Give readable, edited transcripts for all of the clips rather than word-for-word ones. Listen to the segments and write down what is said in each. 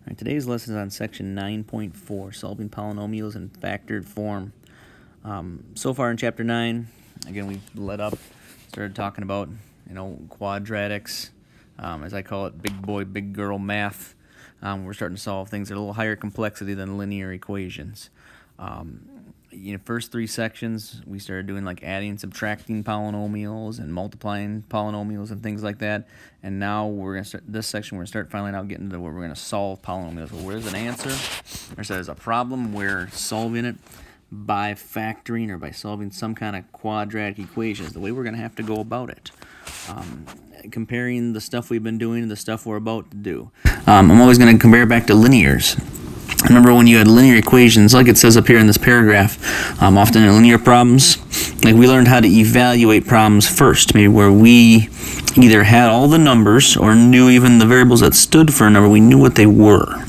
All right, today's lesson is on section 9.4, solving polynomials in factored form. So far in chapter 9, again, we led up, started talking about, quadratics, as I call it, big boy, big girl math. We're starting to solve things at a little higher complexity than linear equations. First three sections, we started doing like adding, subtracting polynomials and multiplying polynomials and things like that. And now we're going to start this section. We're going to start finally out getting to where we're going to solve polynomials. Well, where's an answer? Or so there's a problem, we're solving it by factoring or by solving some kind of quadratic equation is the way we're going to have to go about it. Comparing the stuff we've been doing to the stuff we're about to do. I'm always going to compare back to linears. Remember when you had linear equations, like it says up here in this paragraph, often in linear problems, like we learned how to evaluate problems first, maybe where we either had all the numbers or knew even the variables that stood for a number, we knew what they were.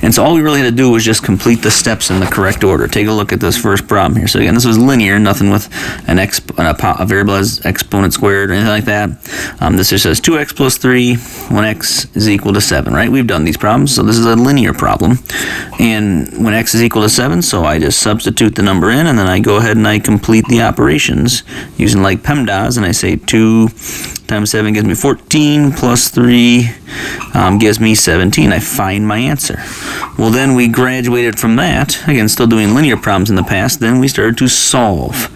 And so all we really had to do was just complete the steps in the correct order. Take a look at this first problem here. So again, this was linear, nothing with a variable as exponent squared or anything like that. This just says 2x plus 3 when x is equal to 7, right? We've done these problems, so this is a linear problem. And when x is equal to 7, so I just substitute the number in, and then I go ahead and I complete the operations using like PEMDAS, and I say 2 times 7 gives me 14, plus 3 gives me 17. I find my answer. Well, then we graduated from that, again, still doing linear problems in the past, then we started to solve.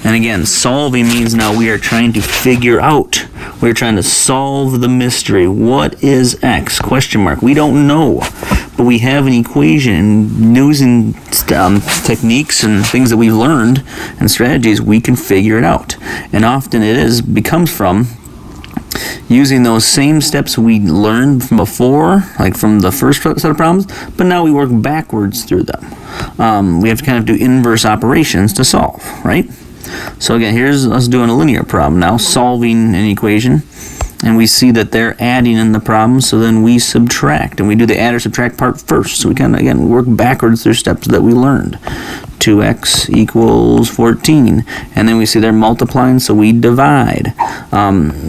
And again, solving means now we are trying to figure out, we're trying to solve the mystery. What is x? Question mark. We don't know, but we have an equation, and using techniques and things that we've learned and strategies, we can figure it out. And often becomes from using those same steps we learned from before, like from the first set of problems, but now we work backwards through them. We have to kind of do inverse operations to solve, right? So again, here's us doing a linear problem now, solving an equation, and we see that they're adding in the problem, so then we subtract, and we do the add or subtract part first. So we kind of, again, work backwards through steps that we learned. 2x equals 14, and then we see they're multiplying, so we divide.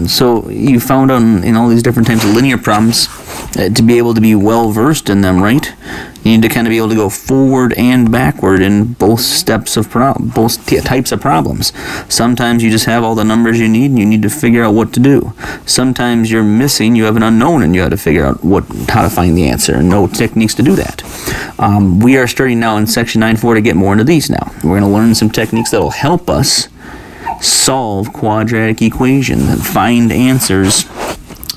So you found in all these different types of linear problems, to be able to be well versed in them, right? You need to kind of be able to go forward and backward in both steps of both types of problems. Sometimes you just have all the numbers you need and you need to figure out what to do. Sometimes you're missing, you have an unknown and you have to figure out how to find the answer and know techniques to do that. We are starting now in section 9.4 to get more into these now. We're going to learn some techniques that will help us solve quadratic equations and find answers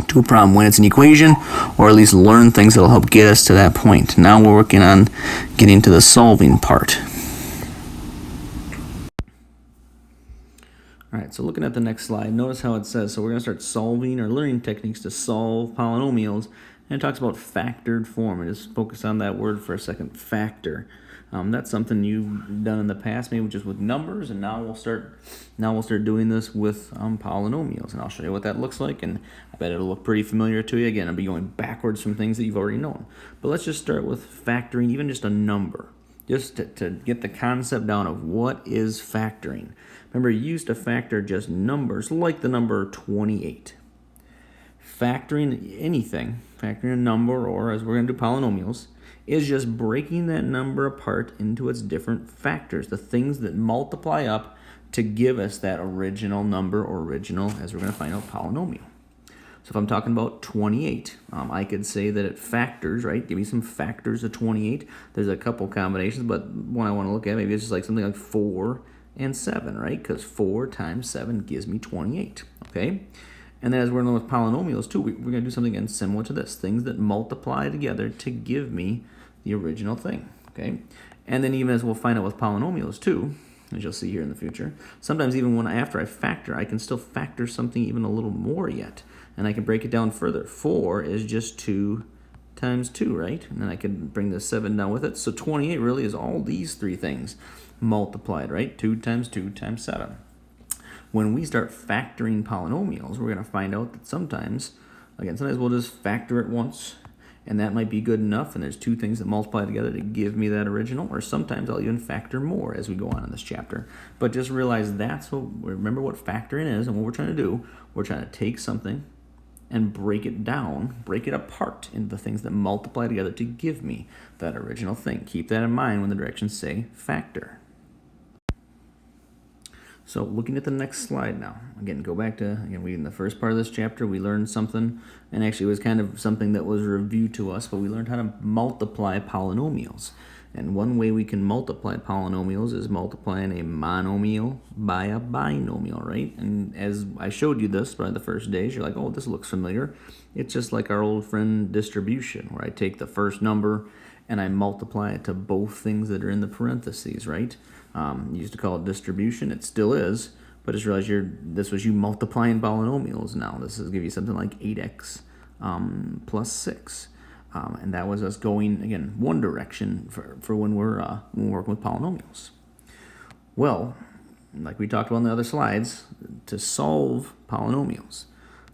to a problem when it's an equation, or at least learn things that will help get us to that point. Now we're working on getting to the solving part. All right, so looking at the next slide, notice how it says, so we're going to start solving or learning techniques to solve polynomials, and it talks about factored form. And just focus on that word for a second, factor. That's something you've done in the past, maybe just with numbers, and now we'll start doing this with polynomials, and I'll show you what that looks like, and I bet it'll look pretty familiar to you. Again, I'll be going backwards from things that you've already known. But let's just start with factoring, even just a number, just to get the concept down of what is factoring. Remember, you used to factor just numbers, like the number 28. Factoring anything, factoring a number, or as we're going to do polynomials, is just breaking that number apart into its different factors, the things that multiply up to give us that original number, or original, as we're going to find out, polynomial. So if I'm talking about 28, I could say that it factors, right? Give me some factors of 28. There's a couple combinations, but one I want to look at, maybe it's just like something like 4 and 7, right? Because 4 times 7 gives me 28, okay? And then as we're going with polynomials too, we're going to do something again similar to this, things that multiply together to give me the original thing, okay? And then even as we'll find out with polynomials too, as you'll see here in the future, sometimes even after I factor, I can still factor something even a little more yet, and I can break it down further. 4 is just 2 times 2, right? And then I can bring the 7 down with it. So 28 really is all these three things multiplied, right? 2 times 2 times 7. When we start factoring polynomials, we're going to find out that sometimes we'll just factor it once, and that might be good enough, and there's two things that multiply together to give me that original, or sometimes I'll even factor more as we go on in this chapter. But just realize remember what factoring is and what we're trying to do. We're trying to take something and break it down, break it apart into the things that multiply together to give me that original thing. Keep that in mind when the directions say factor. So looking at the next slide now, again, go back to, again, in the first part of this chapter, we learned something, and actually it was kind of something that was reviewed to us, but we learned how to multiply polynomials. And one way we can multiply polynomials is multiplying a monomial by a binomial, right? And as I showed you this by the first days, you're like, oh, this looks familiar. It's just like our old friend distribution, where I take the first number and I multiply it to both things that are in the parentheses, right? You used to call it distribution. It still is, but just realize this was you multiplying polynomials now. This is give you something like 8x plus 6. And that was us going, again, one direction for when we're working with polynomials. Well, like we talked about in the other slides, to solve polynomials,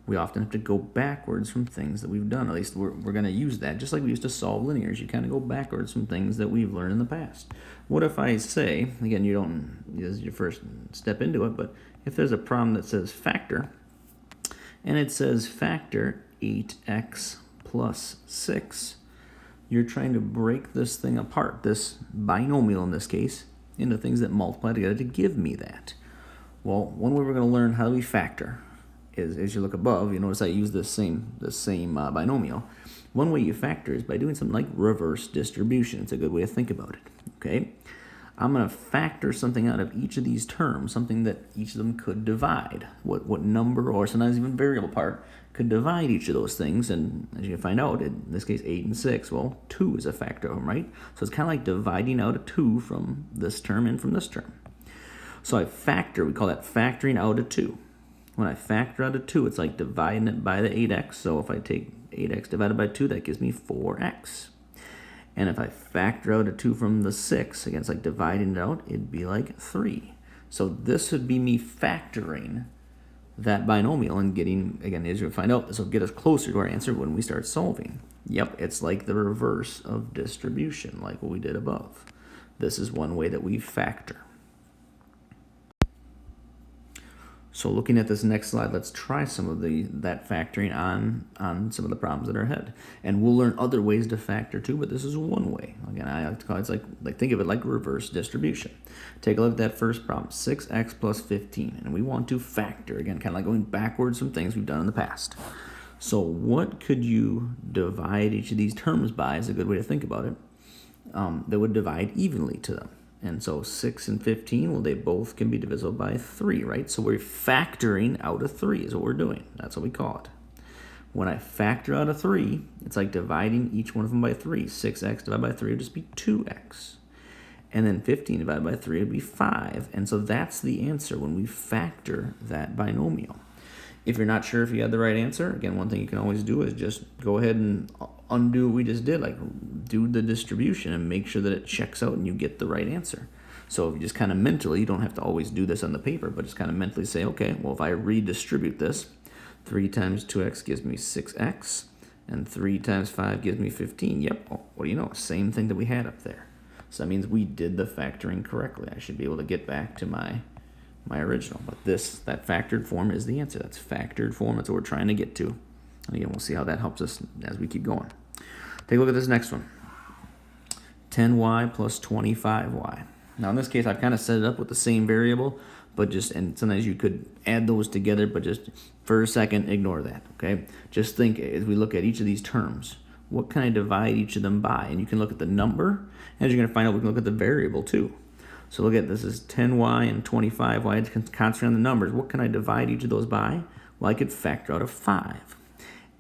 we often have to go backwards from things that we've done. At least we're going to use that. Just like we used to solve linears, you kind of go backwards from things that we've learned in the past. What if I say, again, this is your first step into it, but if there's a problem that says factor, and it says factor 8x plus 6, you're trying to break this thing apart, this binomial in this case, into things that multiply together to give me that. Well, one way we're going to learn how we factor is, as you look above, you notice I use this same binomial. One way you factor is by doing something like reverse distribution. It's a good way to think about it. Okay, I'm going to factor something out of each of these terms, something that each of them could divide. What number, or sometimes even variable part, could divide each of those things. And as you find out, in this case 8 and 6, well, 2 is a factor of them, right? So it's kind of like dividing out a 2 from this term and from this term. So I factor, we call that factoring out a 2. When I factor out a 2, it's like dividing it by the 8x. So if I take 8x divided by 2, that gives me 4x. And if I factor out a 2 from the 6, again, it's like dividing it out, it'd be like 3. So this would be me factoring that binomial and getting, again, as you'll find out, this will get us closer to our answer when we start solving. Yep, it's like the reverse of distribution, like what we did above. This is one way that we factor. So looking at this next slide, let's try some of that factoring on some of the problems that are ahead. And we'll learn other ways to factor too, but this is one way. Again, I like to call it, like think of it like reverse distribution. Take a look at that first problem, 6x plus 15. And we want to factor, again, kind of like going backwards from things we've done in the past. So what could you divide each of these terms by is a good way to think about it, that would divide evenly to them. And so 6 and 15, well, they both can be divisible by 3, right? So we're factoring out a 3 is what we're doing. That's what we call it. When I factor out a 3, it's like dividing each one of them by 3. 6x divided by 3 would just be 2x. And then 15 divided by 3 would be 5. And so that's the answer when we factor that binomial. If you're not sure if you had the right answer, again, one thing you can always do is just go ahead and undo what we just did, like do the distribution and make sure that it checks out and you get the right answer. So if you just kind of mentally, you don't have to always do this on the paper, but just kind of mentally say, okay, well, if I redistribute this, 3 times 2x gives me 6x, and 3 times 5 gives me 15. Yep, well, what do you know? Same thing that we had up there. So that means we did the factoring correctly. I should be able to get back to my original, but that factored form is the answer. That's factored form. That's what we're trying to get to. And again, we'll see how that helps us as we keep going. Take a look at this next one. 10y plus 25y. Now in this case, I've kind of set it up with the same variable, and sometimes you could add those together, but just for a second, ignore that, okay? Just think as we look at each of these terms, what can I divide each of them by? And you can look at the number, and as you're going to find out, we can look at the variable too. So look at this is 10y and 25y. It's concentrate on the numbers. What can I divide each of those by? Well, I could factor out a 5.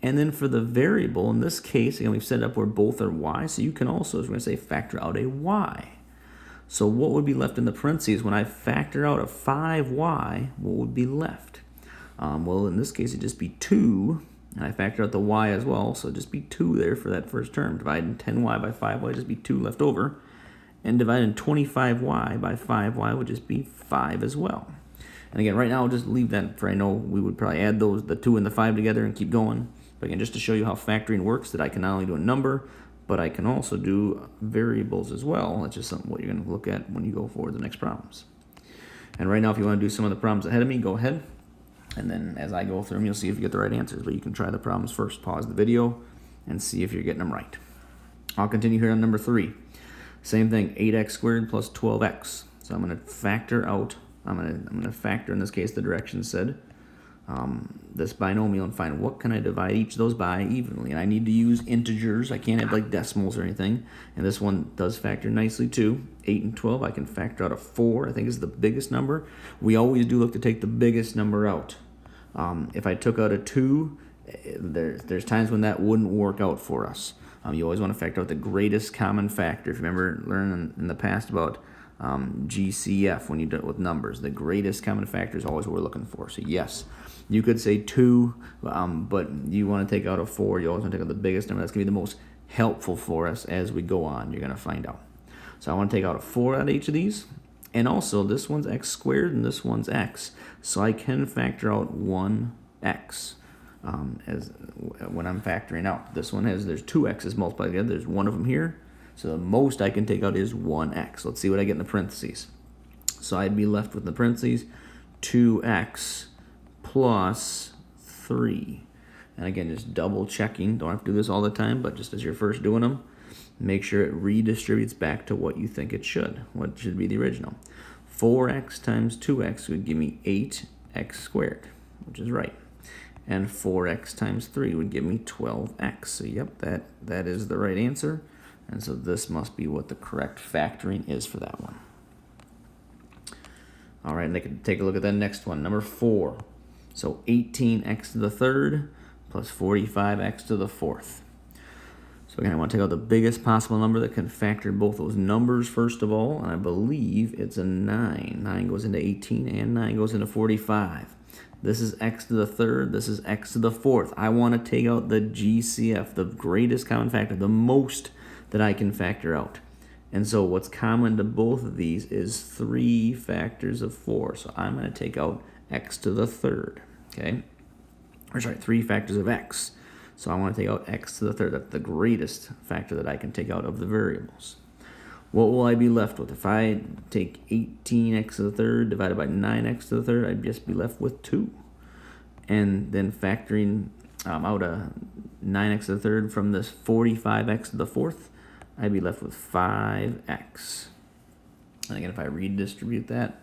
And then for the variable, in this case, again, we've set it up where both are y, so you can also, as we're going to say, factor out a y. So what would be left in the parentheses when I factor out a 5y, what would be left? Well, in this case, it'd just be 2, and I factor out the y as well, so it'd just be 2 there for that first term. Dividing 10y by 5y would just be 2 left over. And dividing 25y by 5y would just be 5 as well. And again, right now I'll just leave that for, I know we would probably add the 2 and the 5 together and keep going. But again, just to show you how factoring works, that I can not only do a number, but I can also do variables as well. That's just something what you're going to look at when you go forward the next problems. And right now, if you want to do some of the problems ahead of me, go ahead. And then as I go through them, you'll see if you get the right answers. But you can try the problems first. Pause the video and see if you're getting them right. I'll continue here on number 3. Same thing, 8x squared plus 12x. So I'm going to factor out, I'm going to factor, in this case, the directions said, this binomial and find what can I divide each of those by evenly. And I need to use integers. I can't have like decimals or anything. And this one does factor nicely too. 8 and 12, I can factor out a 4, I think is the biggest number. We always do look to take the biggest number out. If I took out a 2, there's times when that wouldn't work out for us. You always want to factor out the greatest common factor. If you remember learning in the past about GCF when you do it with numbers, the greatest common factor is always what we're looking for. So yes, you could say 2, but you want to take out a 4. You always want to take out the biggest number. That's going to be the most helpful for us as we go on. You're going to find out. So I want to take out a 4 out of each of these. And also, this one's x squared and this one's x. So I can factor out 1x. As when I'm factoring out, this one there's 2 x's multiplied together. There's one of them here. So the most I can take out is 1x. Let's see what I get in the parentheses. So I'd be left with the parentheses 2x plus 3. And again, just double checking. Don't have to do this all the time, but just as you're first doing them, make sure it redistributes back to what you think it should. What should be the original. 4x times 2x would give me 8x squared, which is right. And 4x times 3 would give me 12x. So yep, that is the right answer. And so this must be what the correct factoring is for that one. All right, and they can take a look at that next one, number 4. So 18x to the third plus 45x to the fourth. So again, I want to take out the biggest possible number that can factor both those numbers first of all, and I believe it's a 9. 9 goes into 18 and 9 goes into 45. This is x to the third, this is x to the fourth. I want to take out the GCF, the greatest common factor, the most that I can factor out. And so what's common to both of these is 3 factors of 4. So I'm going to take out x to the third, okay? Or sorry, 3 factors of x. So I want to take out x to the third. That's the greatest factor that I can take out of the variables. What will I be left with? If I take 18x to the third divided by 9x to the third, I'd just be left with 2. And then factoring out a 9x to the third from this 45x to the fourth, I'd be left with 5x. And again, if I redistribute that,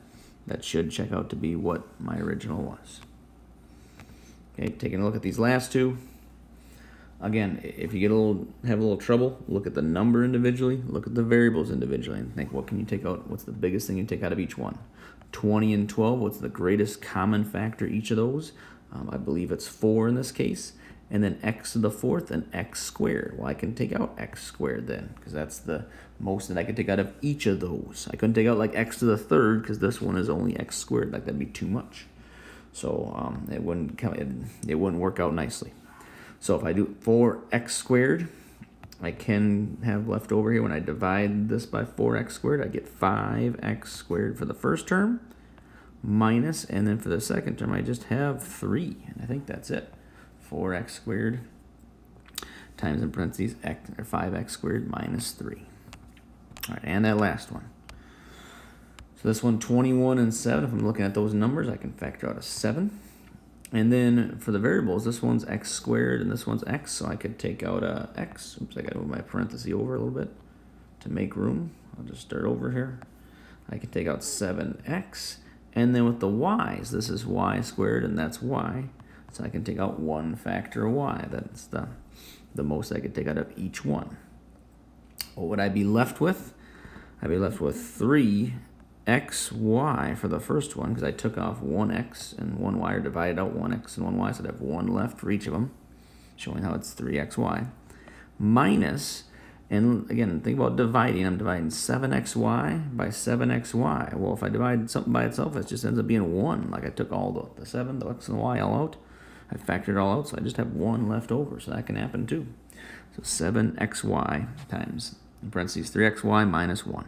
that should check out to be what my original was. Okay, taking a look at these last two. Again, if you have a little trouble, look at the number individually, look at the variables individually, and think, what can you take out? What's the biggest thing you take out of each one? 20 and 12, what's the greatest common factor each of those? I believe it's 4 in this case. And then x to the fourth and x squared. Well, I can take out x squared then, because that's the most that I can take out of each of those. I couldn't take out like x to the third, because this one is only x squared. Like, that'd be too much. So it wouldn't work out nicely. So if I do 4x squared, I can have left over here when I divide this by 4x squared, I get 5x squared for the first term, minus, and then for the second term, I just have 3. And I think that's it. 4x squared times in parentheses x, or 5x squared minus 3. All right, and that last one. So this one, 21 and 7, if I'm looking at those numbers, I can factor out a 7. And then for the variables, this one's x squared and this one's x, so I could take out a x. Oops, I got to move my parenthesis over a little bit to make room. I'll just start over here. I can take out 7x. And then with the y's, this is y squared and that's y. So I can take out 1 factor of y. That's the most I could take out of each one. What would I be left with? I'd be left with 3xy for the first one, because I took off 1x and 1y, or divided out 1x and 1y, so I'd have 1 left for each of them, showing how it's 3xy. Minus, and again, think about dividing. I'm dividing 7xy by 7xy. Well, if I divide something by itself, it just ends up being 1. Like, I took all the 7, the x and the y all out. I factored it all out, so I just have 1 left over, so that can happen too. So 7xy times, in parentheses, 3xy minus 1.